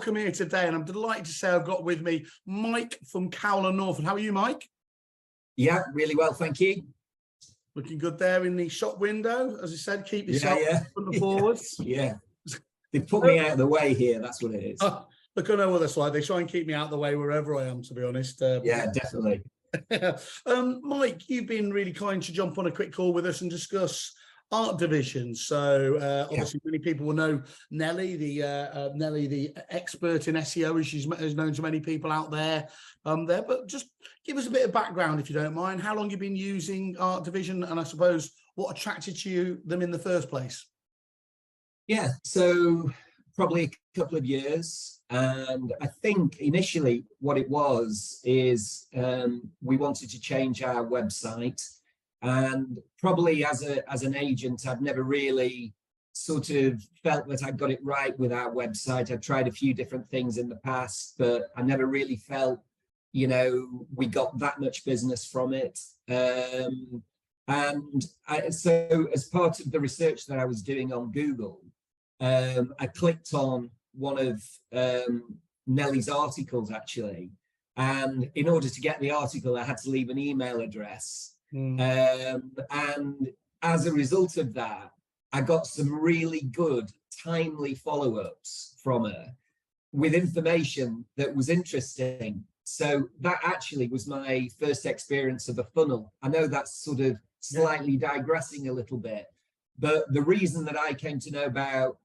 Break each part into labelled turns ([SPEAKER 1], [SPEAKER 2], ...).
[SPEAKER 1] welcome here today, and I'm delighted to say I've got with me Mike from Cowell Norford. How are you, Mike?
[SPEAKER 2] Yeah, really well, thank you.
[SPEAKER 1] Looking good there in the shop window, as I said. Keep yourself front and forwards.
[SPEAKER 2] Yeah, they put me out of the way here. That's what it is.
[SPEAKER 1] Look, I know what that's like. They try and keep me out of the way wherever I am, to be honest.
[SPEAKER 2] Yeah, definitely.
[SPEAKER 1] Mike, you've been really kind to jump on a quick call with us and discuss art division. So obviously many people will know Nelly, the expert in SEO, as she's known to many people out there. But just give us a bit of background, if you don't mind. How long you've been using art division, and I suppose what attracted them in the first place?
[SPEAKER 2] Yeah, so probably a couple of years. And I think initially what it was is we wanted to change our website, and probably as an agent, I've never really sort of felt that I got it right with our website. I've tried a few different things in the past, but I never really felt, we got that much business from it. So as part of the research that I was doing on Google, I clicked on one of Nelly's articles, actually, and in order to get the article I had to leave an email address, and as a result of that I got some really good timely follow-ups from her with information that was interesting. So that actually was my first experience of a funnel. I know that's sort of slightly digressing a little bit, but the reason that I came to know about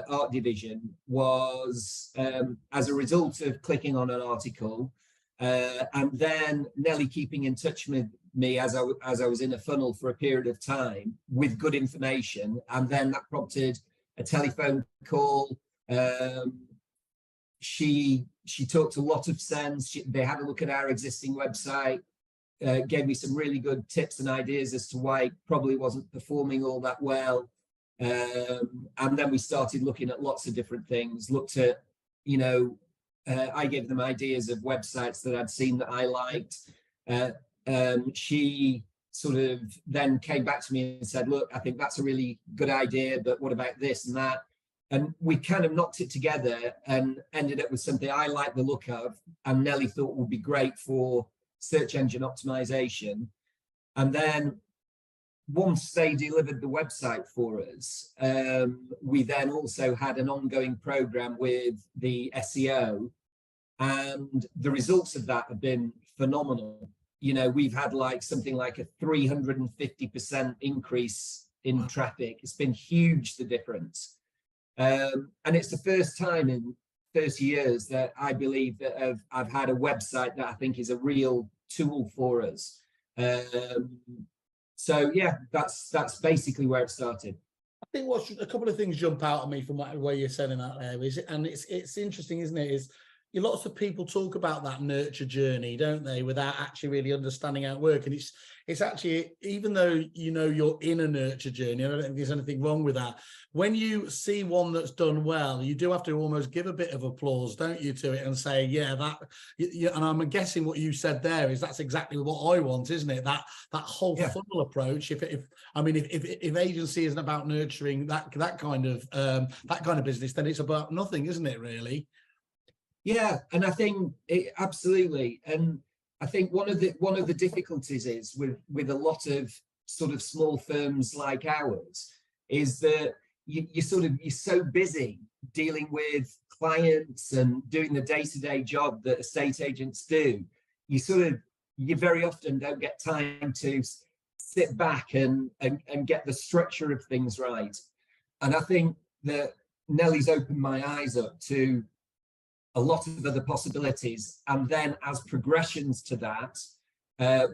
[SPEAKER 2] Art Division was as a result of clicking on an article, and then Nelly keeping in touch with me as I was in a funnel for a period of time with good information, and then that prompted a telephone call. She talked a lot of sense. They had a look at our existing website. Gave me some really good tips and ideas as to why it probably wasn't performing all that well. And then we started looking at lots of different things, looked at, I gave them ideas of websites that I'd seen that I liked. She sort of then came back to me and said, look, I think that's a really good idea, but what about this and that? And we kind of knocked it together and ended up with something I like the look of, and Nelly thought would be great for search engine optimization. And then once they delivered the website for us, we then also had an ongoing program with the SEO, and the results of that have been phenomenal. We've had something like a 350% increase in traffic. It's been huge, the difference. And it's the first time in 30 years that I believe that I've had a website that I think is a real tool for us. So yeah, that's basically where it started.
[SPEAKER 1] I think a couple of things jump out at me from the way you're saying that there is, and it's interesting, isn't it? Lots of people talk about that nurture journey, don't they, without actually really understanding how it works. And it's actually, even though you're in a nurture journey, I don't think there's anything wrong with that. When you see one that's done well, you do have to almost give a bit of applause, don't you, to it, and say, yeah, and I'm guessing what you said there is that's exactly what I want, isn't it? That whole funnel approach. If agency isn't about nurturing that kind of business, then it's about nothing, isn't it, really?
[SPEAKER 2] Yeah, and I think absolutely. And I think one of the difficulties is with a lot of sort of small firms like ours is that you're so busy dealing with clients and doing the day-to-day job that estate agents do. You very often don't get time to sit back and get the structure of things right. And I think that Nelly's opened my eyes up to a lot of other possibilities. And then as progressions to that,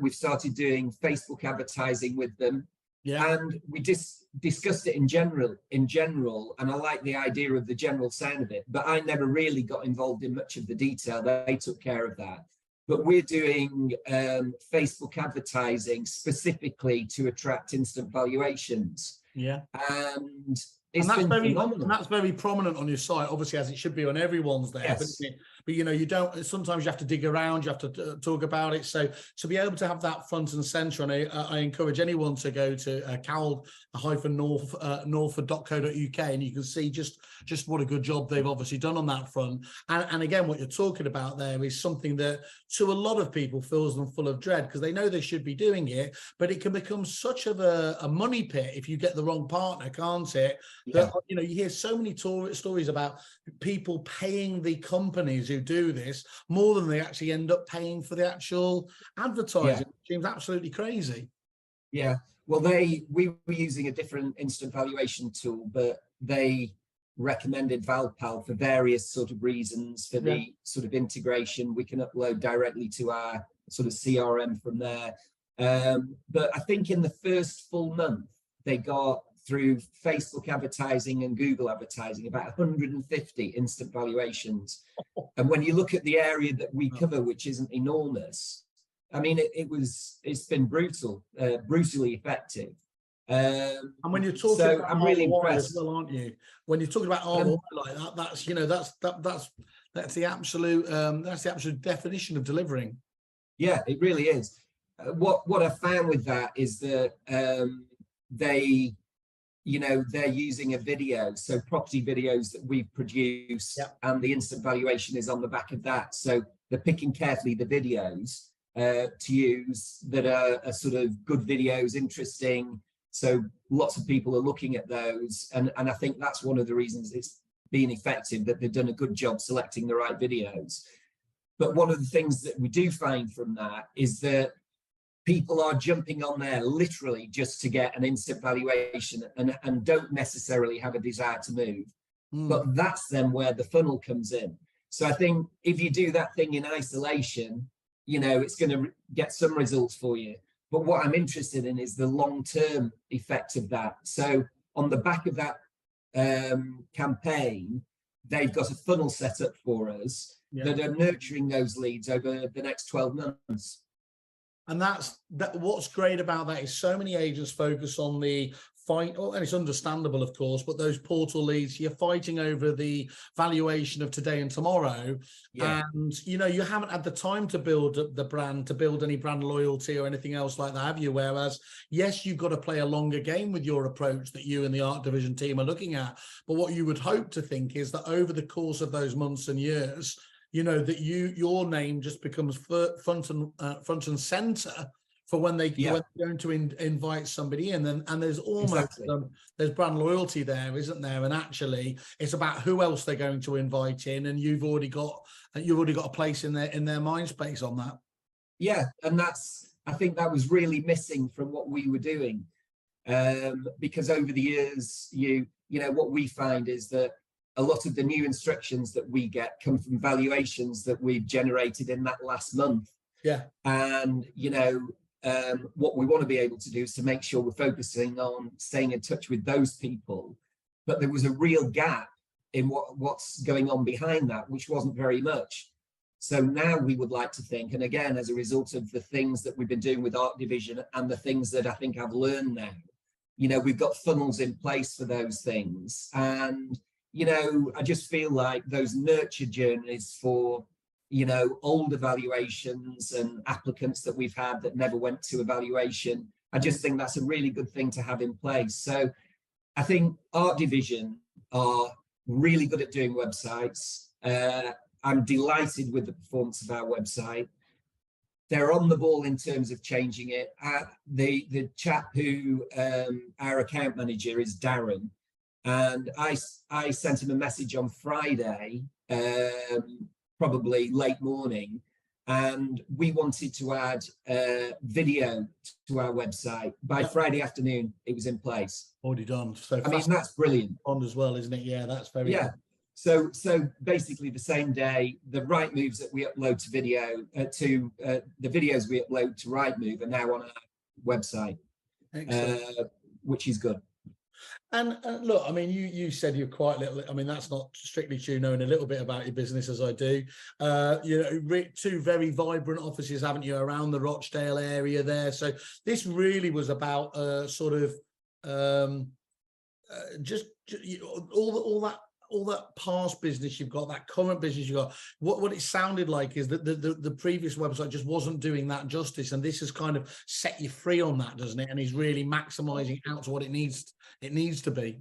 [SPEAKER 2] we've started doing Facebook advertising with them. Yeah. And we discussed it in general, and I like the idea of the general sound of it, but I never really got involved in much of the detail. They took care of that. But we're doing Facebook advertising specifically to attract instant valuations. Yeah. And that's very prominent on your site, obviously, as it should be on everyone's there. Yes.
[SPEAKER 1] but you know, you don't, sometimes you have to dig around, you have to talk about it. So to be able to have that front and center, and I encourage anyone to go to Cowell-Norford.co.uk, and you can see just what a good job they've obviously done on that front. And again, what you're talking about there is something that to a lot of people fills them full of dread, because they know they should be doing it, but it can become such of a money pit if you get the wrong partner, can't it? That, you know, you hear so many stories about people paying the companies who do this more than they actually end up paying for the actual advertising. It seems absolutely crazy.
[SPEAKER 2] Yeah, well, we were using a different instant valuation tool, but they recommended ValPal for various sort of reasons, for the sort of integration. We can upload directly to our sort of CRM from there. But I think in the first full month, they got through Facebook advertising and Google advertising about 150 instant valuations. And when you look at the area that we cover, which isn't enormous, I mean, it's been brutally effective.
[SPEAKER 1] And when you're talking
[SPEAKER 2] so
[SPEAKER 1] about
[SPEAKER 2] I'm really
[SPEAKER 1] impressed
[SPEAKER 2] impressed.
[SPEAKER 1] as well, aren't you? When you're talking about ROI like that, that's, you know, that's the absolute definition of delivering.
[SPEAKER 2] Yeah, it really is. What I found with that is that they're using a video, so property videos that we produce, and the instant valuation is on the back of that. So they're picking carefully the videos to use that are sort of good videos, interesting. So lots of people are looking at those, and I think that's one of the reasons it's been effective, that they've done a good job selecting the right videos. But one of the things that we do find from that is that people are jumping on there literally just to get an instant valuation and don't necessarily have a desire to move. But that's then where the funnel comes in. So I think if you do that thing in isolation, you know, it's going to get some results for you. But what I'm interested in is the long-term effect of that. So on the back of that campaign, they've got a funnel set up for us that are nurturing those leads over the next 12 months.
[SPEAKER 1] And what's great about that is so many agents focus on the fight, and it's understandable, of course, but those portal leads, you're fighting over the valuation of today and tomorrow. And, you know, you haven't had the time to build the brand, to build any brand loyalty or anything else like that, have you? Whereas, yes, you've got to play a longer game with your approach that you and the art division team are looking at. But what you would hope to think is that over the course of those months and years, you know, that your name just becomes front and center for when they're going to invite somebody in, and there's almost there's brand loyalty there, isn't there? And actually, it's about who else they're going to invite in, and you've already got a place in their mind space on that. Yeah,
[SPEAKER 2] and I think that was really missing from what we were doing, because over the years, you know, what we find is that a lot of the new instructions that we get come from valuations that we've generated in that last month. And, you know, what we want to be able to do is to make sure we're focusing on staying in touch with those people. But there was a real gap in what's going on behind that, which wasn't very much. So now we would like to think, and again, as a result of the things that we've been doing with Art Division and the things that I think I've learned now, you know, we've got funnels in place for those things. And you know, I just feel like those nurture journeys for, you know, old evaluations and applicants that we've had that never went to evaluation, I just think that's a really good thing to have in place. So I think Art Division are really good at doing websites. I'm delighted with the performance of our website. They're on the ball in terms of changing it. The chap who, our account manager is Darren, and I sent him a message on Friday, probably late morning, and we wanted to add video to our website. By Friday afternoon, it was in place. Already done. So I mean, that's brilliant. On as well, isn't it? Yeah, that's very good. So basically the same day, the right moves that we upload to video, the videos we upload to Rightmove are now on our website, which is good. And look, I mean, you said you're quite little. I mean, that's not strictly true, knowing a little bit about your business as I do. You know, two very vibrant offices, haven't you, around the Rochdale area there? So this really was about sort of just all that
[SPEAKER 1] all that past business you've got, that current business you've got, what it sounded like is that the previous website just wasn't doing that justice, and this has kind of set you free on that, doesn't it? And is really maximizing out to what it needs to be.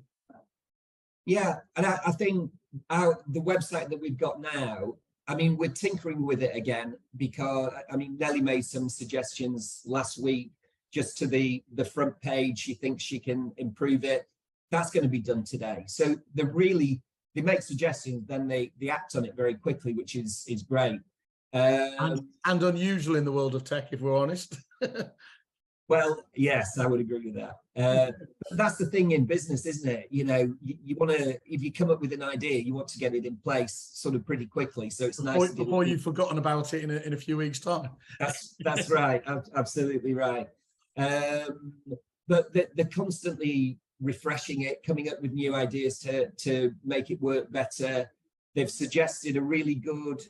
[SPEAKER 2] Yeah, and I think the website that we've got now, I mean, we're tinkering with it again, because I mean, Nelly made some suggestions last week just to the front page. She thinks she can improve it. That's going to be done today. So they make suggestions, then they act on it very quickly, which is great.
[SPEAKER 1] And unusual in the world of tech, if we're honest.
[SPEAKER 2] Well, yes, I would agree with that. That's the thing in business, isn't it? You know, you want to, if you come up with an idea, you want to get it in place sort of pretty quickly. So it's nice
[SPEAKER 1] before you've forgotten about it in a few weeks' time.
[SPEAKER 2] That's right. Absolutely right. But they're constantly refreshing it, coming up with new ideas to make it work better. They've suggested a really good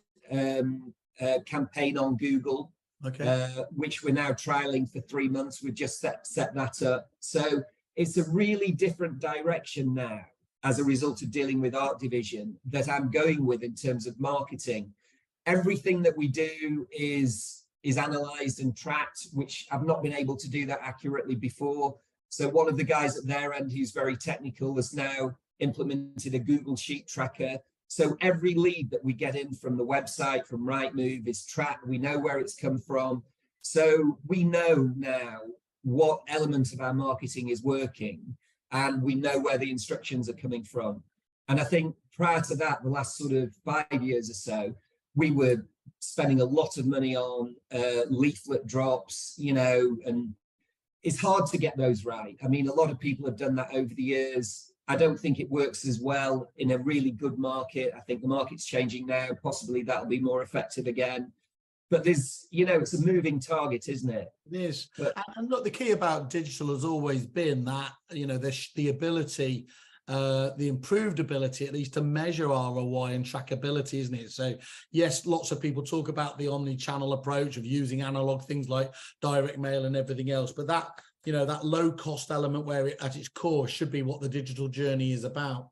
[SPEAKER 2] campaign on Google.
[SPEAKER 1] Okay.
[SPEAKER 2] Which we're now trialing for 3 months. We've just set that up. So it's a really different direction now as a result of dealing with art division that I'm going with in terms of marketing. Everything that we do is analysed and tracked, which I've not been able to do that accurately before. So one of the guys at their end who's very technical has now implemented a Google Sheet tracker. So every lead that we get in from the website, from Rightmove, is tracked. We know where it's come from. So we know now what element of our marketing is working, and we know where the instructions are coming from. And I think prior to that, the last sort of 5 years or so, we were spending a lot of money on leaflet drops, you know, and it's hard to get those right. I mean, a lot of people have done that over the years. I don't think it works as well in a really good market. I think the market's changing now. Possibly that'll be more effective again. But there's, you know, it's a moving target, isn't it?
[SPEAKER 1] It is. And look, the key about digital has always been that, you know, the ability, the improved ability, at least, to measure ROI and trackability, isn't it? So yes, lots of people talk about the omni-channel approach of using analog things like direct mail and everything else, but that, you know, that low cost element where it at its core should be what the digital journey is about.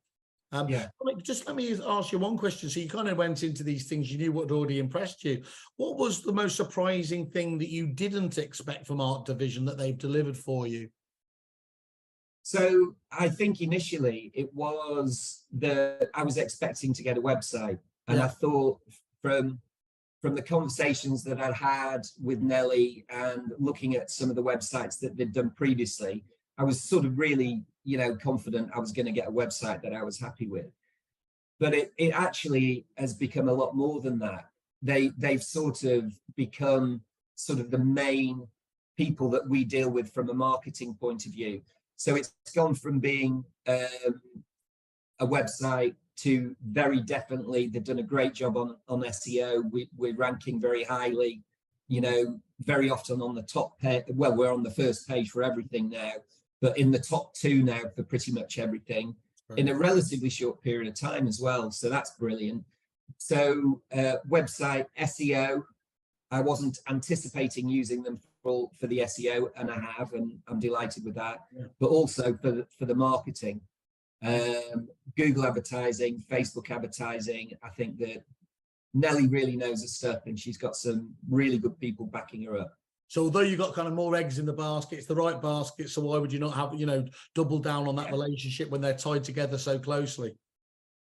[SPEAKER 2] Yeah.
[SPEAKER 1] Just let me ask you one question. So you kind of went into these things, you knew what had already impressed you. What was the most surprising thing that you didn't expect from Art Division that they've delivered for you?
[SPEAKER 2] So I think initially it was I was expecting to get a website, and I thought from the conversations that I'd had with Nelly and looking at some of the websites that they'd done previously, I was sort of really, you know, confident I was going to get a website that I was happy with. But it actually has become a lot more than that. They've sort of become sort of the main people that we deal with from a marketing point of view. So it's gone from being a website to very definitely, they've done a great job on SEO. We're ranking very highly, you know, very often on the top page. Well, we're on the first page for everything now, but in the top 2 now for pretty much everything in a relatively short period of time as well. So that's brilliant. So website SEO, I wasn't anticipating using them for the SEO, and I have, and I'm delighted with that. But also for the marketing. Google advertising, Facebook advertising. I think that Nelly really knows her stuff, and she's got some really good people backing her up.
[SPEAKER 1] So although you've got kind of more eggs in the basket, it's the right basket. So why would you not have, you know, double down on that relationship when they're tied together so closely?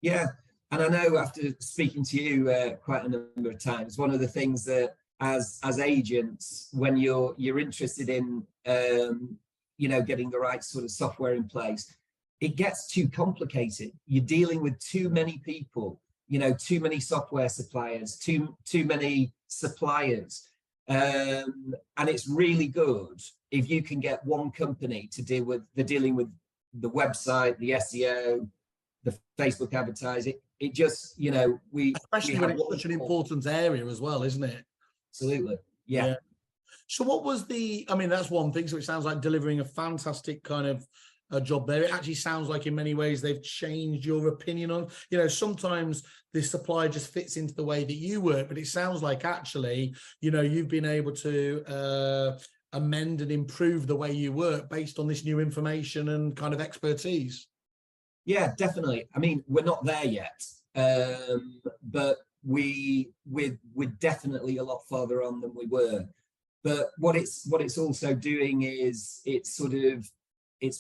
[SPEAKER 2] Yeah. And I know after speaking to you quite a number of times, one of the things that as agents, when you're interested in, you know, getting the right sort of software in place, it gets too complicated. You're dealing with too many people, you know, too many software suppliers, too many suppliers. And it's really good if you can get one company to deal with dealing with the website, the SEO, the Facebook advertising. It just, you know,
[SPEAKER 1] especially when it's such an important area as well, isn't it?
[SPEAKER 2] Absolutely. Yeah.
[SPEAKER 1] So what was I mean, that's one thing. So it sounds like delivering a fantastic kind of a job there. It actually sounds like in many ways they've changed your opinion on, you know, sometimes this supplier just fits into the way that you work, but it sounds like actually, you know, you've been able to amend and improve the way you work based on this new information and kind of expertise.
[SPEAKER 2] Yeah, definitely. I mean, we're not there yet, but we're definitely a lot farther on than we were. But what it's also doing is it's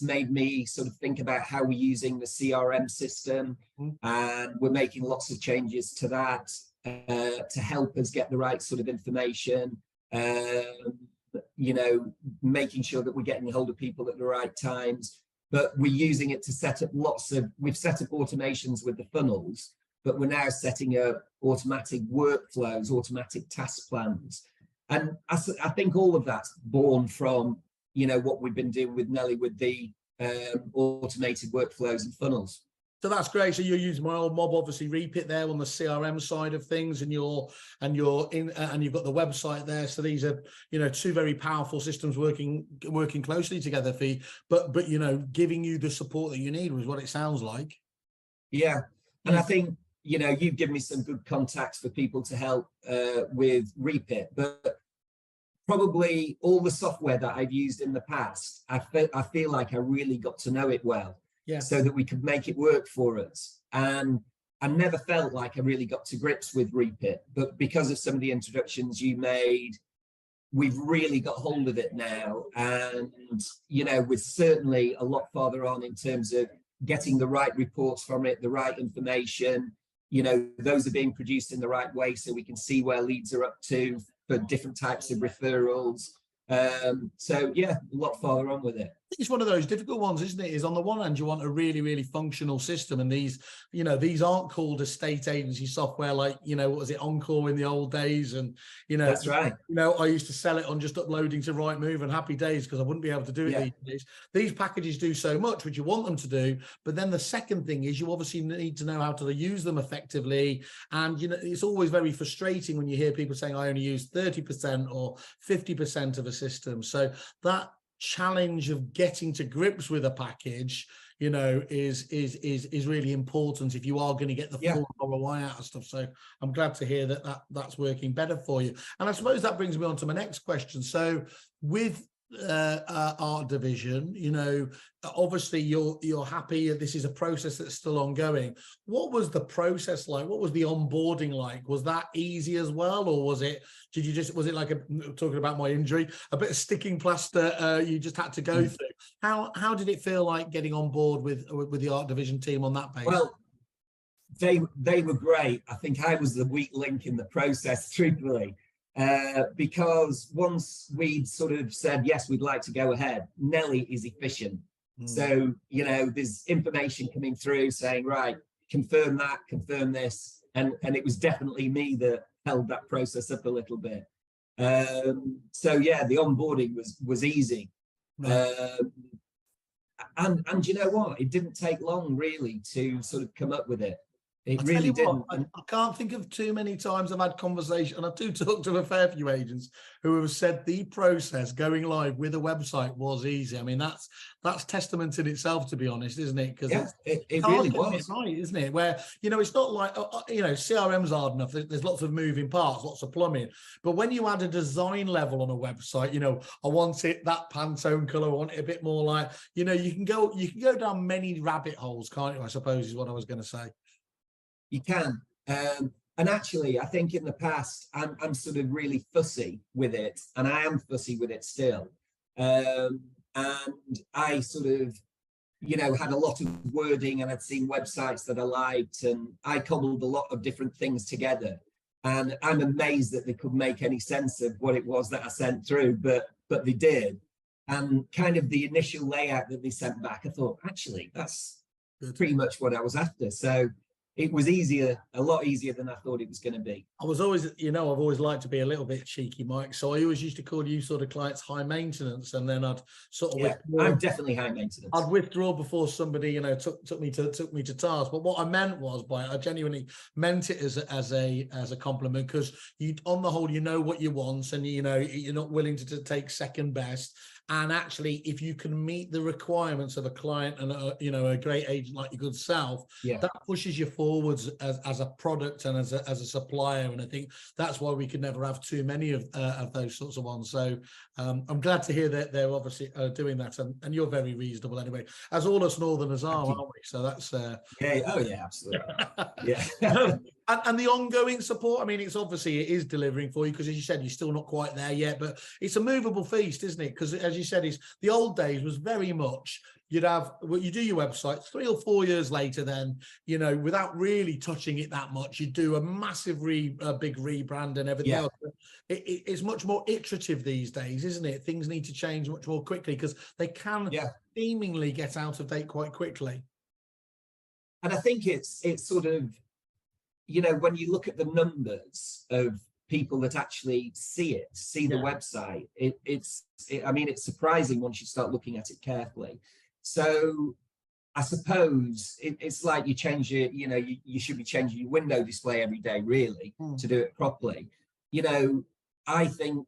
[SPEAKER 2] made me sort of think about how we're using the CRM system, and we're making lots of changes to that to help us get the right sort of information. You know, making sure that we're getting hold of people at the right times. But we're using it to set up we've set up automations with the funnels, but we're now setting up automatic workflows, automatic task plans. And I think all of that's born from, you know, what we've been doing with Nelly with the automated workflows and funnels.
[SPEAKER 1] So that's great. So you're using my old mob, obviously Repeat there on the CRM side of things, and you've got the website there. So these are, you know, two very powerful systems working closely together for you, but you know, giving you the support that you need was what it sounds like.
[SPEAKER 2] Yeah, and I think, you know, you've given me some good contacts for people to help with Repeat, but probably all the software that I've used in the past, I feel like I really got to know it well. Yeah. So that we could make it work for us. And I never felt like I really got to grips with Repeat, but because of some of the introductions you made, we've really got hold of it now. And, you know, we're certainly a lot farther on in terms of getting the right reports from it, the right information. You know, those are being produced in the right way so we can see where leads are up to for different types of referrals. So yeah, a lot farther on with it.
[SPEAKER 1] I think it's one of those difficult ones, isn't it? Is on the one hand, you want a really, really functional system. And these, you know, these aren't called estate agency software like, you know, what was it, Encore in the old days? And, you know,
[SPEAKER 2] that's right.
[SPEAKER 1] You know, I used to sell it on just uploading to Rightmove and Happy Days because I wouldn't be able to do it these days. These packages do so much, which you want them to do. But then the second thing is you obviously need to know how to use them effectively. And, you know, it's always very frustrating when you hear people saying, I only use 30% or 50% of a system. So that challenge of getting to grips with a package, you know, is really important if you are going to get the full ROI out of stuff. So I'm glad to hear that's working better for you. And I suppose that brings me on to my next question. So with art division, you know, obviously you're happy this is a process that's still ongoing. What was the process like? What was the onboarding like? Was that easy as well, or was it like talking about my injury, a bit of sticking plaster you just had to go through? How did it feel like getting on board with the art division team on that basis?
[SPEAKER 2] Well, they were great. I think I was the weak link in the process, truthfully. Because once we'd sort of said, yes, we'd like to go ahead, Nelly is efficient. So, you know, there's information coming through saying, right, confirm that, confirm this. And it was definitely me that held that process up a little bit. So, yeah, the onboarding was easy. Right. And you know what? It didn't take long, really, to sort of come up with it. It really didn't.
[SPEAKER 1] I can't think of too many times I've had conversation, and I do talk to a fair few agents who have said the process going live with a website was easy. I mean, that's testament in itself, to be honest, isn't it? Because
[SPEAKER 2] it really was,
[SPEAKER 1] right, isn't it? Where, you know, it's not like, you know, CRM's hard enough. There's lots of moving parts, lots of plumbing. But when you add a design level on a website, you know, I want it that Pantone color, I want it a bit more like, you know, you can go down many rabbit holes, can't you? I suppose is what I was going to say.
[SPEAKER 2] You can. And actually, I think in the past, I'm sort of really fussy with it, and I am fussy with it still. And I sort of, you know, had a lot of wording, and I'd seen websites that I liked, and I cobbled a lot of different things together. And I'm amazed that they could make any sense of what it was that I sent through, but they did. And kind of the initial layout that they sent back, I thought, actually, that's pretty much what I was after. So it was a lot easier than I thought it was going to be.
[SPEAKER 1] I was always, you know, I've always liked to be a little bit cheeky, Mike. So I always used to call you sort of clients high maintenance, and then I'd sort of
[SPEAKER 2] withdraw. I'm definitely high maintenance.
[SPEAKER 1] I'd withdraw before somebody, you know, took me to task. But what I meant was, I genuinely meant it as a compliment, because you, on the whole, you know what you want, and you know you're not willing to take second best. And actually, if you can meet the requirements of a client and a great agent like your good self, that pushes you forwards as a product and as a supplier. And I think that's why we could never have too many of those sorts of ones. So I'm glad to hear that they're obviously doing that, and you're very reasonable anyway, as all us Northerners are, aren't we? So that's
[SPEAKER 2] absolutely. Yeah.
[SPEAKER 1] And the ongoing support, I mean, it is delivering for you, because as you said, you're still not quite there yet, but it's a movable feast, isn't it? Because as you said, the old days was very much, you do your website 3 or 4 years later, then, without really touching it that much, you do a massive big rebrand and everything else. It's much more iterative these days, isn't it? Things need to change much more quickly, because they can seemingly get out of date quite quickly.
[SPEAKER 2] And I think it's sort of, when you look at the numbers of people that actually see the website, it's surprising once you start looking at it carefully. So I suppose it's like you change you should be changing your window display every day, really, to do it properly. I think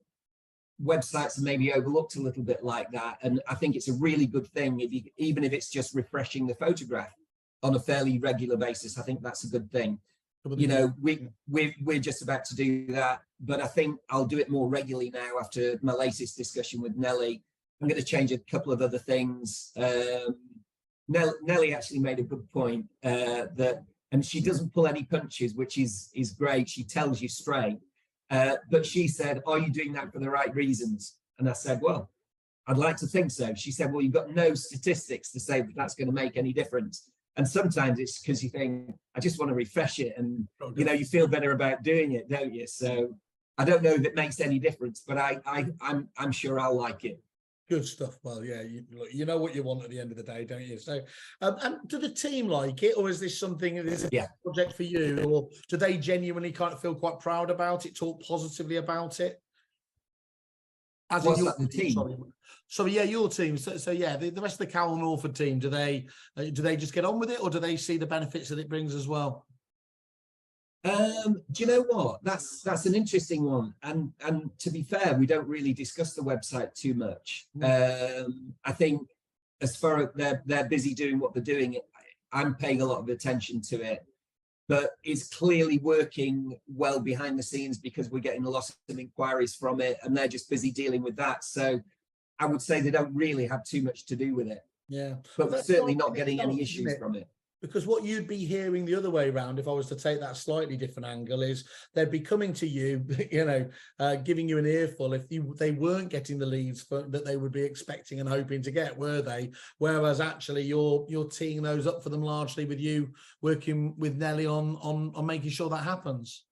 [SPEAKER 2] websites are maybe overlooked a little bit like that. And I think it's a really good thing, even if it's just refreshing the photograph on a fairly regular basis. I think that's a good thing. We're just about to do that, but I think I'll do it more regularly now after my latest discussion with Nelly. I'm going to change a couple of other things. Nelly actually made a good point, and she doesn't pull any punches, which is great. She tells you straight, but she said, "Are you doing that for the right reasons?" And I said, "Well, I'd like to think so." She said, "Well, you've got no statistics to say that that's going to make any difference." And sometimes it's because you think, I just want to refresh it, and you feel better about doing it, don't you? So I don't know if it makes any difference, but I'm sure I'll like it.
[SPEAKER 1] Good stuff. Well, yeah, you know what you want at the end of the day, don't you? So, and do the team like it, or is this something that is a project for you, or do they genuinely kind of feel quite proud about it, talk positively about it?
[SPEAKER 2] As what's that, the team?
[SPEAKER 1] Sorry, yeah, your team. So yeah, the rest of the Cowell Norford team, do they just get on with it, or do they see the benefits that it brings as well?
[SPEAKER 2] Do you know what? That's an interesting one. And to be fair, we don't really discuss the website too much. I think as far as they're busy doing what they're doing, I'm paying a lot of attention to it. But it's clearly working well behind the scenes, because we're getting a lot of inquiries from it, and they're just busy dealing with that. So I would say they don't really have too much to do with it.
[SPEAKER 1] Yeah.
[SPEAKER 2] But we're certainly not getting any issues from it.
[SPEAKER 1] Because what you'd be hearing the other way around, if I was to take that slightly different angle, is they'd be coming to you, giving you an earful if they weren't getting the leads that they would be expecting and hoping to get, were they? Whereas actually you're teeing those up for them largely, with you working with Nelly on making sure that happens.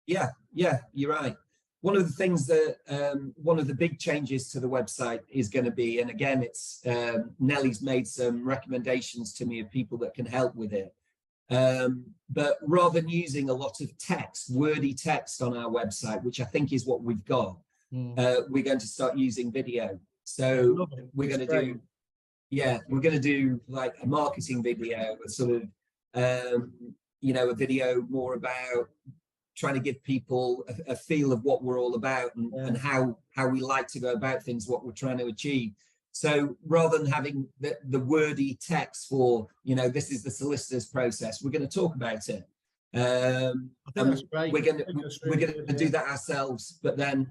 [SPEAKER 2] Yeah, you're right. One of the things that one of the big changes to the website is going to be, and again, it's Nelly's made some recommendations to me of people that can help with it. But rather than using a lot of text, wordy text on our website, which I think is what we've got, we're going to start using video. So we're going to do like a marketing video, a sort of a video more about trying to give people a feel of what we're all about, and how we like to go about things, what we're trying to achieve. So rather than having the wordy text for, this is the solicitor's process, we're going to talk about it.
[SPEAKER 1] That's great.
[SPEAKER 2] We're going to do that ourselves, but then,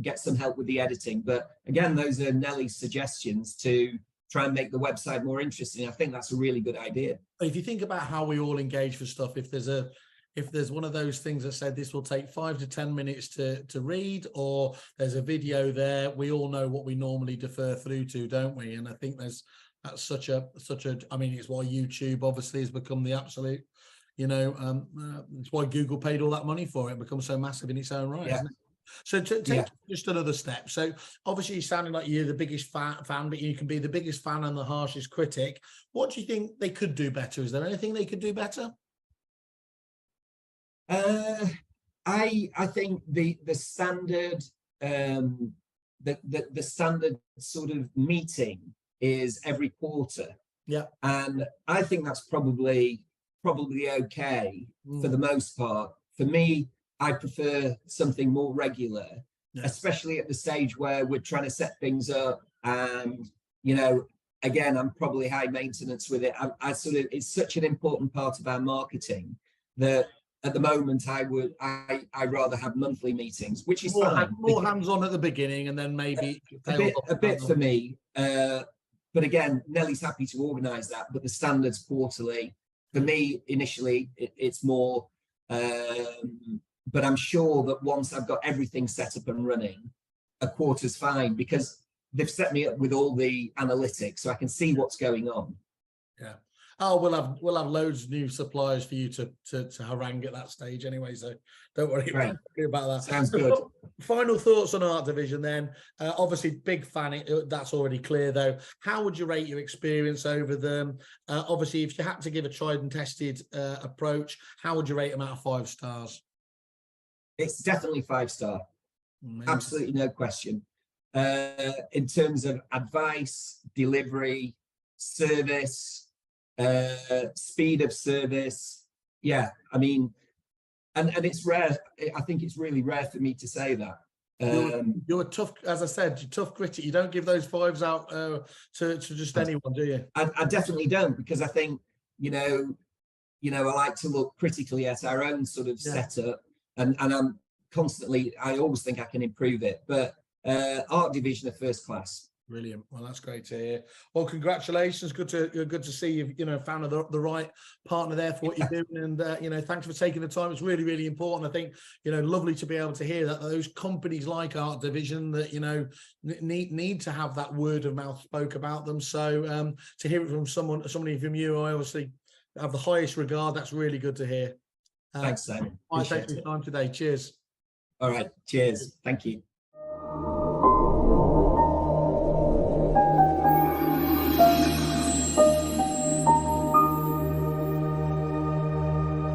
[SPEAKER 2] get some help with the editing. But again, those are Nelly's suggestions to try and make the website more interesting. I think that's a really good idea.
[SPEAKER 1] If you think about how we all engage for stuff, if there's one of those things that said this will take 5 to 10 minutes to read, or there's a video there, we all know what we normally defer through to, don't we? And I think that's such a I mean, it's why YouTube obviously has become the absolute, it's why Google paid all that money for it. It becomes so massive in its own right, isn't it? So to take just another step. So obviously you're sounding like you're the biggest fan, but you can be the biggest fan and the harshest critic. What do you think they could do better? Is there anything they could do better?
[SPEAKER 2] I think the standard the standard sort of meeting is every quarter.
[SPEAKER 1] Yeah.
[SPEAKER 2] And I think that's probably okay for the most part. For me, I prefer something more regular. especially at the stage where we're trying to set things up. And, you know, again, I'm probably high maintenance with it. I sort of, it's such an important part of our marketing that at the moment I rather have monthly meetings, which is fine.
[SPEAKER 1] More hands-on at the beginning, and then maybe
[SPEAKER 2] a bit for me. But again, Nellie's happy to organise that, but the standard's quarterly. For me, initially, it's more, but I'm sure that once I've got everything set up and running, a quarter's fine, because they've set me up with all the analytics, so I can see what's going on.
[SPEAKER 1] Yeah. Oh, we'll have loads of new suppliers for you to harangue at that stage anyway, so don't worry about that.
[SPEAKER 2] Sounds good.
[SPEAKER 1] Final thoughts on Art Division then. Obviously, big fan, that's already clear though. How would you rate your experience over them? Obviously, if you had to give a tried and tested approach, how would you rate them out of 5 stars?
[SPEAKER 2] It's definitely 5-star. Absolutely no question. In terms of advice, delivery, service, speed of service, yeah, I mean, and it's rare. I think it's really rare for me to say that.
[SPEAKER 1] You're tough, as I said, you're tough critic. You don't give those 5s out to just anyone, do you?
[SPEAKER 2] I definitely don't, because I think, you know, I like to look critically at our own sort of setup, and I'm constantly, I always think I can improve it, but Art Division are first class.
[SPEAKER 1] Brilliant. Well, that's great to hear. Well, congratulations. Good to see you've found the right partner there for what you're doing. And thanks for taking the time. It's really, really important. I think, lovely to be able to hear that those companies like Art Division that, need to have that word of mouth spoke about them. So to hear it from somebody from you, I obviously have the highest regard. That's really good to hear.
[SPEAKER 2] Thanks, Simon.
[SPEAKER 1] Thanks for your time today. Cheers.
[SPEAKER 2] All right. Cheers. Thank you.